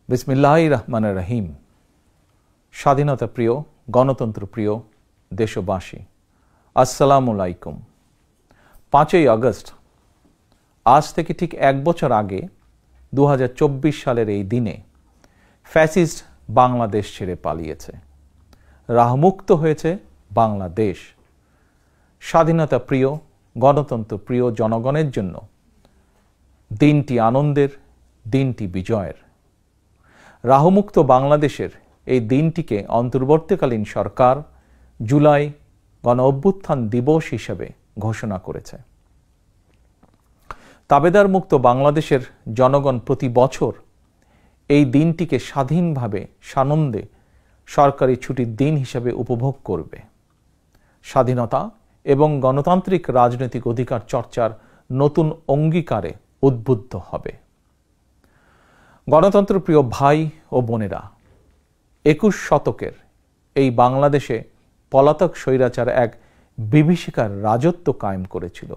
বিসমিল্লাহির রহমানির রহিম। স্বাধীনতা প্রিয়, গণতন্ত্র প্রিয় দেশবাসী, আসসালামু আলাইকুম। 5ই আগস্ট, আজ থেকে ঠিক 1 বছর আগে 2024 সালের এই দিনে ফ্যাসিস্ট বাংলাদেশ ছেড়ে পালিয়েছে। রাহমুক্ত হয়েছে বাংলাদেশ। স্বাধীনতা প্রিয়, গণতন্ত্র প্রিয় জনগণের জন্য দিনটি আনন্দের, দিনটি বিজয়ের। রাহমুক্ত বাংলাদেশের এই দিনটিকে অন্তর্বর্তীকালীন সরকার জুলাই গণ অভ্যুত্থান দিবস হিসেবে ঘোষণা করেছে। তাবেদার মুক্ত বাংলাদেশের জনগণ প্রতি বছর এই দিনটিকে স্বাধীনভাবে সানন্দে সরকারি ছুটির দিন হিসেবে উপভোগ করবে। স্বাধীনতা এবং গণতান্ত্রিক রাজনৈতিক অধিকার চর্চার নতুন অঙ্গীকারে উদ্বুদ্ধ হবে। গণতন্ত্রপ্রিয় ভাই ও বোনেরা, 21 শতকের এই বাংলাদেশে পলাতক স্বৈরাচার এক বিভীষিকার রাজত্ব কায়েম করেছিল।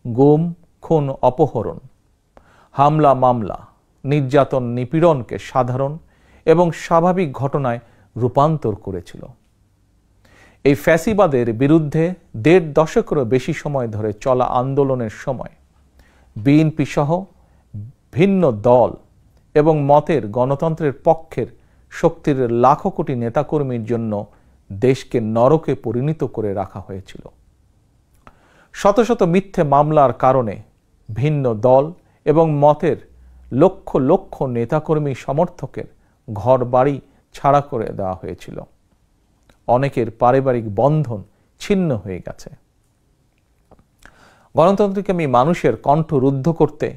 গুম, খুন, অপহরণ, হামলা, মামলা, নির্যাতন, নিপীড়নকে সাধারণ এবং স্বাভাবিক ঘটনায় রূপান্তর করেছিল। এই ফ্যাসিবাদের বিরুদ্ধে 1.5 দশকেরও বেশি সময় ধরে চলা আন্দোলনের সময় বিএনপি সহ ভিন্ন দল এবং মতের গণতন্ত্রের পক্ষের শক্তির লাখো কোটি নেতাকর্মীর জন্য দেশকে নরকে পরিণত করে রাখা হয়েছিল। শত শত মিথ্যে মামলার কারণে ভিন্ন দল এবং মতের লক্ষ লক্ষ নেতাকর্মী সমর্থকের ঘর বাড়ি ছাড়া করে দেওয়া হয়েছিল। অনেকের পারিবারিক বন্ধন ছিন্ন হয়ে গেছে। গণতন্ত্রকামী মানুষের কণ্ঠ রুদ্ধ করতে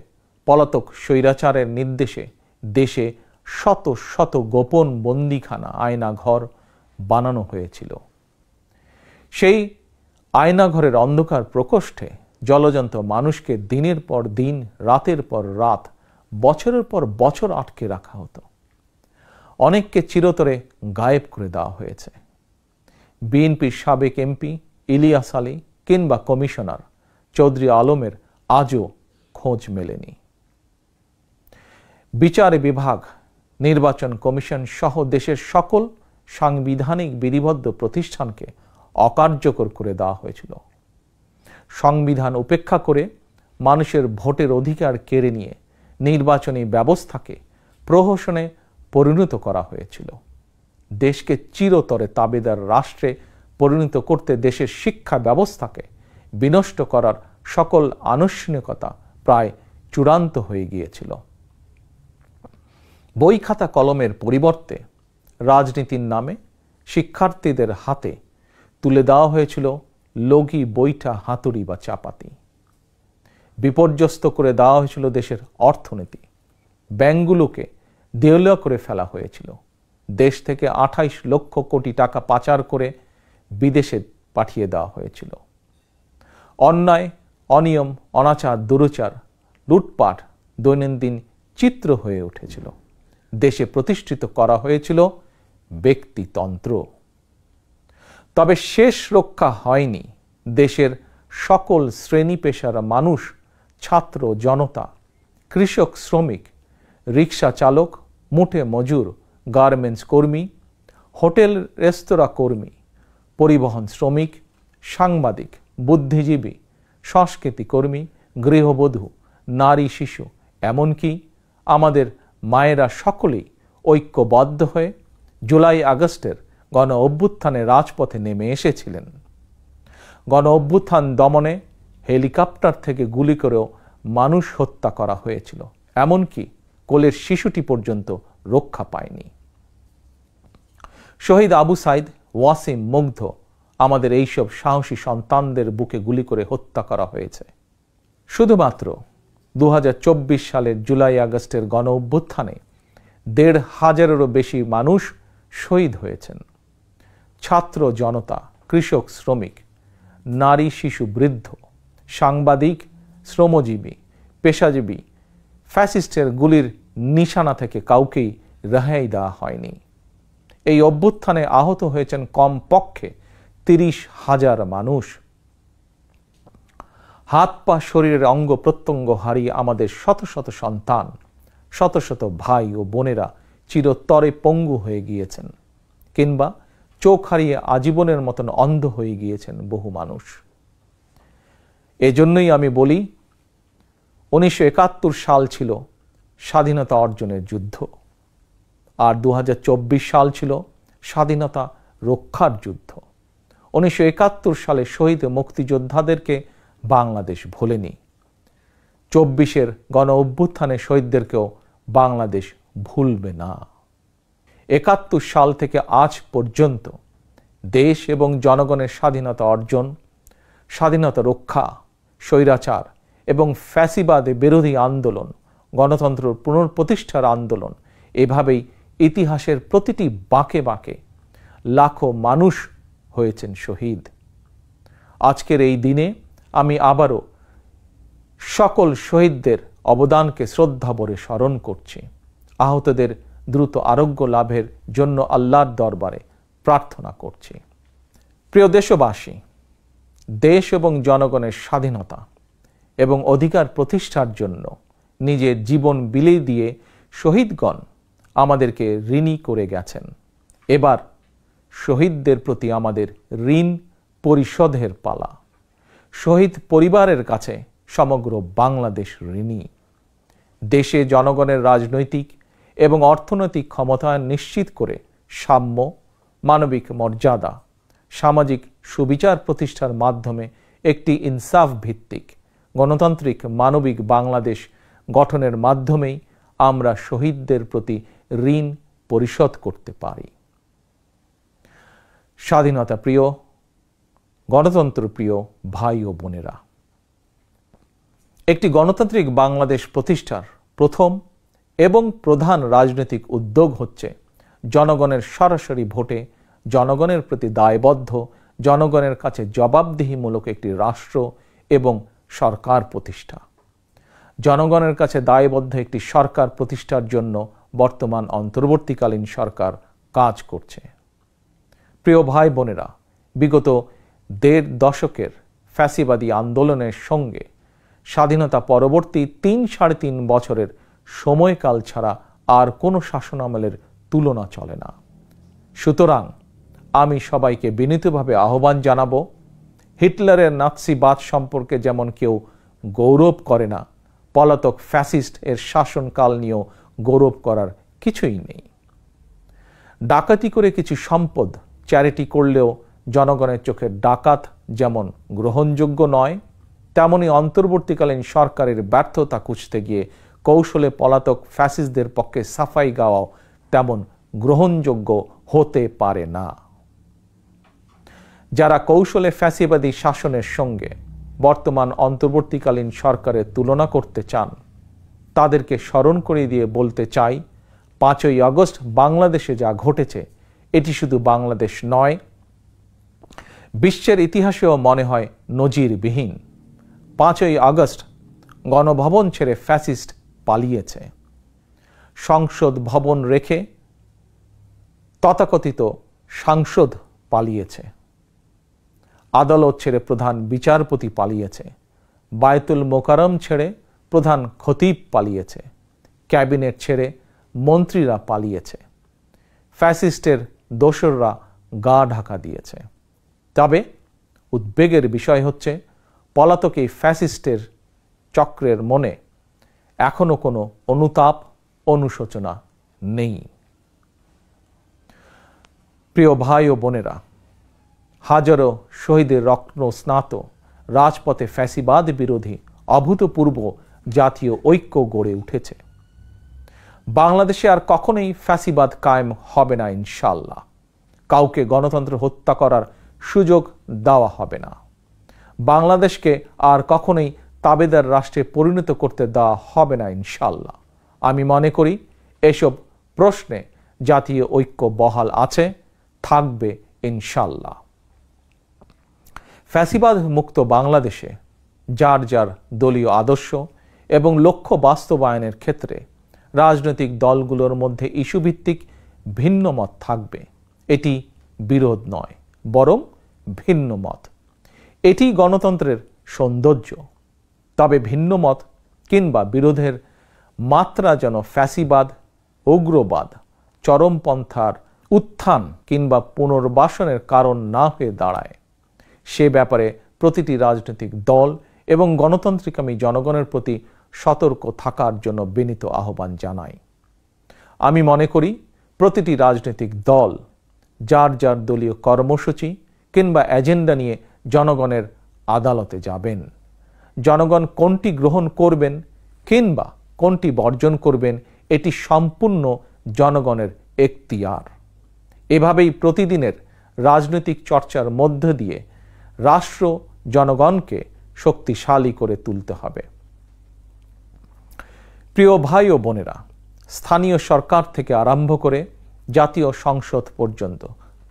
পলাতক স্বৈরাচারের নির্দেশে দেশে শত শত গোপন বন্দিখানা, আয়নাঘর বানানো হয়েছিল। সেই আয়নাঘরের অন্ধকার প্রকোষ্ঠে জলজন্ত মানুষকে দিনের পর দিন, রাতের পর রাত, বছরের পর বছর আটকে রাখা হতো। অনেককে চিরতরে গায়েব করে দেওয়া হয়েছে। বিএনপির সাবেক এমপি ইলিয়াস আলী কিংবা কমিশনার চৌধুরী আলমের আজও খোঁজ মেলেনি। বিচার বিভাগ, নির্বাচন কমিশন সহ দেশের সকল সাংবিধানিক বিধিবদ্ধ প্রতিষ্ঠানকে অকার্যকর করে দেওয়া হয়েছিল। সংবিধান উপেক্ষা করে মানুষের ভোটের অধিকার কেড়ে নিয়ে নির্বাচনী ব্যবস্থাকে প্রহসনে পরিণত করা হয়েছিল। দেশকে চিরতরে তাবেদার রাষ্ট্রে পরিণত করতে দেশের শিক্ষা ব্যবস্থাকে বিনষ্ট করার সকল আনুষ্ঠানিকতা প্রায় চূড়ান্ত হয়ে গিয়েছিল। বই খাতা কলমের পরিবর্তে রাজনীতির নামে শিক্ষার্থীদের হাতে তুলে দেওয়া হয়েছিল লগি, বৈঠা, হাতুড়ি বা চাপাতি। বিপর্যস্ত করে দেওয়া হয়েছিল দেশের অর্থনীতি। ব্যাংকগুলোকে দেউলিয়া করে ফেলা হয়েছিল। দেশ থেকে 28 লক্ষ কোটি টাকা পাচার করে বিদেশে পাঠিয়ে দেওয়া হয়েছিল। অন্যায়, অনিয়ম, অনাচার, দুরাচার, লুটপাট দৈনন্দিন চিত্র হয়ে উঠেছিল। দেশে প্রতিষ্ঠিত করা হয়েছিল ব্যক্তিতন্ত্র। তবে শেষ রক্ষা হয়নি দেশের সকল শ্রেণী পেশার মানুষ, ছাত্র জনতা, কৃষক, শ্রমিক, রিক্সা চালক, মুঠে মজুর, গার্মেন্টস কর্মী, হোটেল রেস্তোরাঁ কর্মী, পরিবহন শ্রমিক, সাংবাদিক, বুদ্ধিজীবী, সংস্কৃতি কর্মী, গৃহবধূ, নারী, শিশু, এমনকি আমাদের মায়েরা সকলেই ঐক্যবদ্ধ হয়ে জুলাই আগস্টের গণ অভ্যুত্থানে রাজপথে নেমে এসেছিলেন। গণ অভ্যুত্থান দমনে হেলিকপ্টার থেকে গুলি করেও মানুষ হত্যা করা হয়েছিল। এমনকি কোলের শিশুটি পর্যন্ত রক্ষা পায়নি। শহীদ আবু সাইদ, ওয়াসিম, মুগ্ধ, আমাদের এইসব সাহসী সন্তানদের বুকে গুলি করে হত্যা করা হয়েছে। শুধুমাত্র 2024 সালের জুলাই আগস্টের গণ অভ্যুত্থানে 1,500-এরও বেশি মানুষ শহীদ হয়েছেন। ছাত্র জনতা, কৃষক, শ্রমিক, নারী, শিশু, বৃদ্ধ, সাংবাদিক, শ্রমজীবী, পেশাজীবী, ফ্যাসিস্টের গুলির নিশানা থেকে কাউকেই রেহাই দেওয়া হয়নি। এই অভ্যুত্থানে আহত হয়েছেন কমপক্ষে 30,000 মানুষ। হাত পা, শরীরের অঙ্গ প্রত্যঙ্গ হারিয়ে আমাদের শত শত সন্তান শত শত ভাই ও বোনেরা চিরতরে পঙ্গু হয়ে গিয়েছেন, কিংবা চোখ হারিয়ে আজীবনের মতন অন্ধ হয়ে গিয়েছেন বহু মানুষ। এজন্যই আমি বলি, 1971 সাল ছিল স্বাধীনতা অর্জনের যুদ্ধ, আর 2024 সাল ছিল স্বাধীনতা রক্ষার যুদ্ধ। 1971 সালে শহীদ মুক্তিযোদ্ধাদেরকে বাংলাদেশ ভোলেনি। 24-এর গণ অভ্যুত্থানে শহীদদেরকেও বাংলাদেশ ভুলবে না। 71 সাল থেকে আজ পর্যন্ত দেশ এবং জনগণের স্বাধীনতা অর্জন, স্বাধীনতা রক্ষা, স্বৈরাচার এবং ফ্যাসিবাদে বিরোধী আন্দোলন, গণতন্ত্র পুনঃপ্রতিষ্ঠার আন্দোলন, এভাবেই ইতিহাসের প্রতিটি বাঁকে বাঁকে লাখো মানুষ হয়েছেন শহীদ। আজকের এই দিনে আমি আবারও সকল শহীদদের অবদানকে শ্রদ্ধাভরে স্মরণ করছি। আহতদের দ্রুত আরোগ্য লাভের জন্য আল্লাহর দরবারে প্রার্থনা করছি। প্রিয় দেশবাসী, দেশ এবং জনগণের স্বাধীনতা এবং অধিকার প্রতিষ্ঠার জন্য নিজের জীবন বিলিয়ে দিয়ে শহীদগণ আমাদেরকে ঋণী করে গেছেন। এবার শহীদদের প্রতি আমাদের ঋণ পরিশোধের পালা। শহীদ পরিবারের কাছে সমগ্র বাংলাদেশ ঋণী। দেশে জনগণের রাজনৈতিক এবং অর্থনৈতিক ক্ষমতায়ন নিশ্চিত করে সাম্য, মানবিক মর্যাদা, সামাজিক সুবিচার প্রতিষ্ঠার মাধ্যমে একটি ইনসাফ ভিত্তিক গণতান্ত্রিক মানবিক বাংলাদেশ গঠনের মাধ্যমেই আমরা শহীদদের প্রতি ঋণ পরিশোধ করতে পারি। স্বাধীনতা প্রিয়, গণতন্ত্র প্রিয় ভাই ও বোনেরা, একটি গণতান্ত্রিক বাংলাদেশ প্রতিষ্ঠার প্রথম এবং প্রধান রাজনৈতিক উদ্যোগ হচ্ছে জনগণের সরাসরি ভোটে জনগণের প্রতি দায়বদ্ধ, জনগণের কাছে জবাবদিহিমূলক একটি রাষ্ট্র এবং সরকার প্রতিষ্ঠা। জনগণের কাছে দায়বদ্ধ একটি সরকার প্রতিষ্ঠার জন্য বর্তমান অন্তর্বর্তীকালীন সরকার কাজ করছে। প্রিয় ভাই বোনেরা, বিগত 1.5 দশকের ফ্যাসিবাদী আন্দোলনের সঙ্গে স্বাধীনতা পরবর্তী 3-3.5 বছরের সময়কাল ছাড়া আর কোনো শাসনামলের তুলনা চলে না। সুতরাং আমি সবাইকে বিনীতভাবে আহ্বান জানাবো, হিটলারের নাৎসিবাদ সম্পর্কে যেমন কেউ গৌরব করে না, পলাতক ফ্যাসিস্ট এর শাসনকাল নিয়েও গৌরব করার কিছুই নেই। ডাকাতি করে কিছু সম্পদ চ্যারিটি করলেও জনগণের চোখে ডাকাত যেমন গ্রহণযোগ্য নয়, তেমনি অন্তর্বর্তীকালীন সরকারের ব্যর্থতা খুঁজতে গিয়ে কৌশলে পলাতক ফ্যাসিস্টদের পক্ষে সাফাই গাওয়াও তেমন গ্রহণযোগ্য হতে পারে না। যারা কৌশলে ফ্যাসিবাদী শাসনের সঙ্গে বর্তমান অন্তর্বর্তীকালীন সরকারের তুলনা করতে চান, তাদেরকে স্মরণ করিয়ে দিয়ে বলতে চাই, 5ই আগস্ট বাংলাদেশে যা ঘটেছে এটি শুধু বাংলাদেশ নয়, বিশ্বের ইতিহাসেও মনে হয় নজিরবিহীন। 5ই আগস্ট গণভবন ছেড়ে ফ্যাসিস্ট পালিয়েছে। সংসদ ভবন রেখে তথাকথিত সাংসদ পালিয়েছে। আদালত ছেড়ে প্রধান বিচারপতি পালিয়েছে। বায়তুল মোকাররম ছেড়ে প্রধান খতিব পালিয়েছে। ক্যাবিনেট ছেড়ে মন্ত্রীরা পালিয়েছে। ফ্যাসিস্টের দোসররা গা ঢাকা দিয়েছে। তবে উদ্বেগের বিষয় হচ্ছে, পলাতক এই ফ্যাসিস্টের চক্রের মনে এখনো কোনো অনুতাপ, অনুশোচনা নেই। প্রিয় ভাই ও বোনেরা, হাজারো শহীদের রক্ত স্নাত রাজপথে ফ্যাসিবাদ বিরোধী অভূতপূর্ব জাতীয় ঐক্য গড়ে উঠেছে। বাংলাদেশে আর কখনোই ফ্যাসিবাদ কায়েম হবে না ইনশাআল্লাহ। কাউকে গণতন্ত্র হত্যা করার সুযোগ দেওয়া হবে না। বাংলাদেশকে আর কখনোই তাবেদার রাষ্ট্রে পরিণত করতে দেওয়া হবে না ইনশাআল্লাহ। আমি মনে করি এসব প্রশ্নে জাতীয় ঐক্য বহাল আছে, থাকবে ইনশাআল্লাহ। ফ্যাসিবাদ মুক্ত বাংলাদেশে যার যার দলীয় আদর্শ এবং লক্ষ্য বাস্তবায়নের ক্ষেত্রে রাজনৈতিক দলগুলোর মধ্যে ইস্যুভিত্তিক ভিন্ন মত থাকবে। এটি বিরোধ নয়, বরং ভিন্ন মত। এটি গণতন্ত্রের সৌন্দর্য। তবে ভিন্ন মত কিংবা বিরোধের মাত্রা যেন ফ্যাসিবাদ, উগ্রবাদ, চরমপন্থার উত্থান কিংবা পুনর্বাসনের কারণ না হয়ে দাঁড়ায়, সে ব্যাপারে প্রতিটি রাজনৈতিক দল এবং গণতান্ত্রিকামী জনগণের প্রতি সতর্ক থাকার জন্য বিনীত আহ্বান জানাই। আমি মনে করি প্রতিটি রাজনৈতিক দল যার যার দলীয় কর্মসূচি কিংবা এজেন্ডা নিয়ে জনগণের আদালতে যাবেন। জনগণ কোনটি গ্রহণ করবেন কিংবা কোনটি বর্জন করবেন এটি সম্পূর্ণ জনগণের এখতিয়ার। এভাবেই প্রতিদিনের রাজনৈতিক চর্চার মধ্য দিয়ে রাষ্ট্র জনগণকে শক্তিশালী করে তুলতে হবে। প্রিয় ভাই ও বোনেরা, স্থানীয় সরকার থেকে আরম্ভ করে জাতীয় সংসদ পর্যন্ত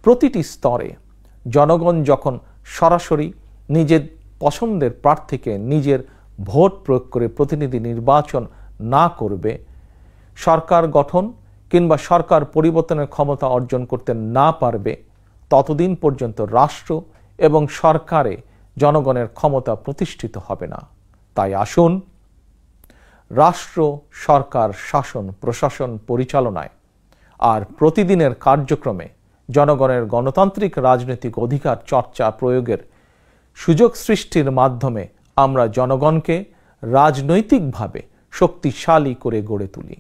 প্রতিটি স্তরে জনগণ যখন সরাসরি নিজের পছন্দের প্রার্থীকে নিজের ভোট প্রয়োগ করে প্রতিনিধি নির্বাচন না করবে, সরকার গঠন কিংবা সরকার পরিবর্তনের ক্ষমতা অর্জন করতে না পারবে, ততদিন পর্যন্ত রাষ্ট্র এবং সরকারে জনগণের ক্ষমতা প্রতিষ্ঠিত হবে না। তাই আসুন রাষ্ট্র, সরকার, শাসন, প্রশাসন পরিচালনায় আর প্রতিদিনের কার্যক্রমে জনগণের গণতান্ত্রিক রাজনৈতিক অধিকার চর্চা প্রয়োগের সুযোগ সৃষ্টির মাধ্যমে আমরা জনগণকে রাজনৈতিকভাবে শক্তিশালী করে গড়ে তুলি।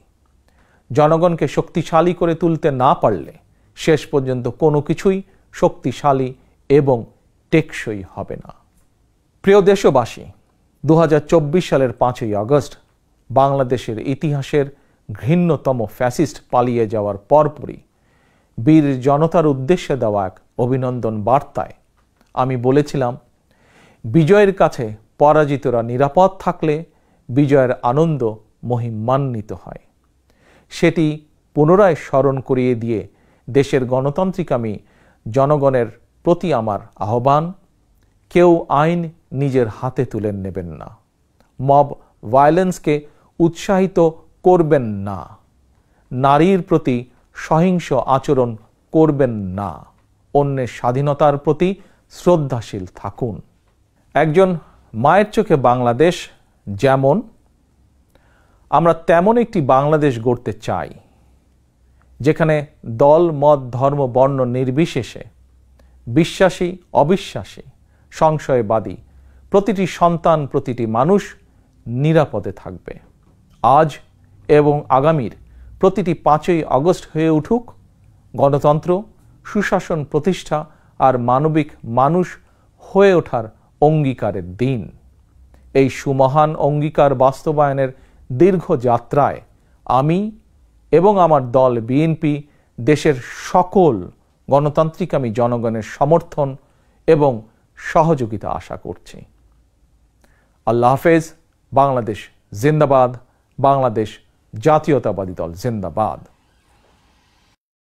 জনগণকে শক্তিশালী করে তুলতে না পারলে শেষ পর্যন্ত কোনো কিছুই শক্তিশালী এবং টেকসই হবে না। প্রিয় দেশবাসী, 2024 সালের 5ই আগস্ট বাংলাদেশের ইতিহাসের ঘৃণ্যতম ফ্যাসিস্ট পালিয়ে যাওয়ার পরপরই বীর জনতার উদ্দেশ্যে দেওয়া এক অভিনন্দন বার্তায় আমি বলেছিলাম, বিজয়ের কাছে পরাজিতরা নিরাপদ থাকলে বিজয়ের আনন্দ মহিমান্বিত হয়। সেটি পুনরায় স্মরণ করিয়ে দিয়ে দেশের গণতান্ত্রিকামী জনগণের প্রতি আমার আহ্বান, কেউ আইন নিজের হাতে তুলে নেবেন না, মব ভায়োলেন্সকে উৎসাহিত করবেন না, নারীর প্রতি সহিংস আচরণ করবেন না, অন্যের স্বাধীনতার প্রতি শ্রদ্ধাশীল থাকুন। একজন মায়ের চোখে বাংলাদেশ যেমন, আমরা তেমন একটি বাংলাদেশ গড়তে চাই যেখানে দল, মত, ধর্ম, বর্ণ নির্বিশেষে বিশ্বাসী, অবিশ্বাসী, সংশয়বাদী প্রতিটি সন্তান, প্রতিটি মানুষ নিরাপদে থাকবে। আজ এবং আগামীর প্রতিটি 5ই আগস্ট হয়ে উঠুক গণতন্ত্র, সুশাসন প্রতিষ্ঠা আর মানবিক মানুষ হয়ে ওঠার অঙ্গীকারের দিন। এই সুমহান অঙ্গীকার বাস্তবায়নের দীর্ঘ যাত্রায় আমি এবং আমার দল বিএনপি দেশের সকল গণতান্ত্রিকামী জনগণের সমর্থন এবং সহযোগিতা আশা করছি। আল্লাহ হাফেজ। বাংলাদেশ জিন্দাবাদ। বাংলাদেশ জাতীয়তাবাদী দল জিন্দাবাদ।